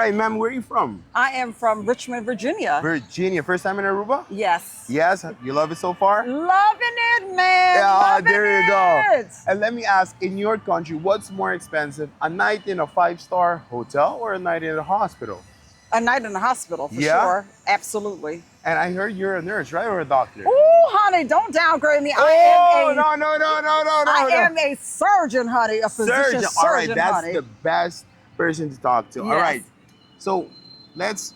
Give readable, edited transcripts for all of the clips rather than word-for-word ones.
Right, ma'am, where are you from? I am from Richmond, Virginia. Virginia. First time in Aruba? Yes. Yes? You love it so far? Loving it, man. Yeah, Loving there you go. it. And let me ask, in your country, what's more expensive? A night in a 5-star hotel or a night in a hospital? A night in the hospital, for Yeah? sure. Absolutely. And I heard you're a nurse, right? Or a doctor? Ooh, honey, don't downgrade me. Oh, I am a surgeon, honey. A physician surgeon, All right, that's honey. the best person to talk to. Yes. All right. So let's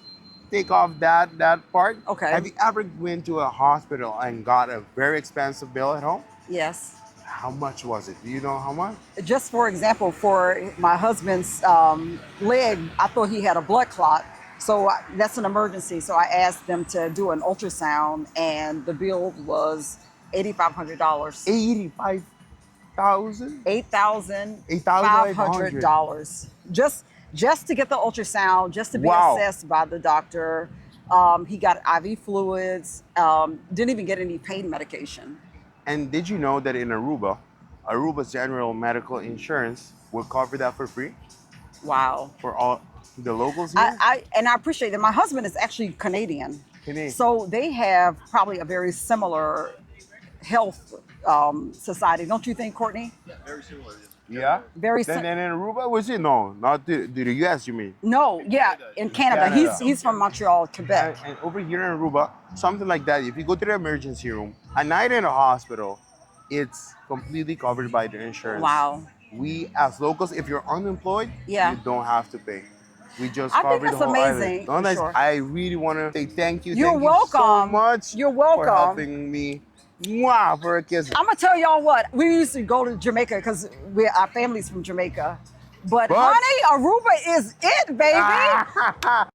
take off that part. Okay. Have you ever went to a hospital and got a very expensive bill at home? Yes. How much was it? Do you know how much? Just for example, for my husband's leg, I thought he had a blood clot. So that's an emergency. So I asked them to do an ultrasound, and the bill was $8,500. $85,000? $8,500. Just to get the ultrasound, just to be Wow. assessed by the doctor. He got IV fluids. Didn't even get any pain medication. And did you know that in Aruba, Aruba's general medical insurance will cover that for free Wow. for all the locals here? I appreciate that. My husband is actually Canadian. Canadian. So they have probably a very similar health society. Don't you think, Courtney? Yeah? Very Then in Aruba, was it? No, not the US, you mean? No, yeah, in Canada. Canada. He's from Montreal, Quebec. And over here in Aruba, something like that, if you go to the emergency room, a night in a hospital, it's completely covered by the insurance. Wow. We, as locals, if you're unemployed, Yeah. you don't have to pay. We just I cover think that's the whole amazing, island. for sure. I really want to say thank you. You're Thank you so welcome. much. You're welcome. For helping me. Mwah, for a kiss. I'm gonna tell y'all what, we used to go to Jamaica because our family's from Jamaica. But honey, Aruba is it, baby.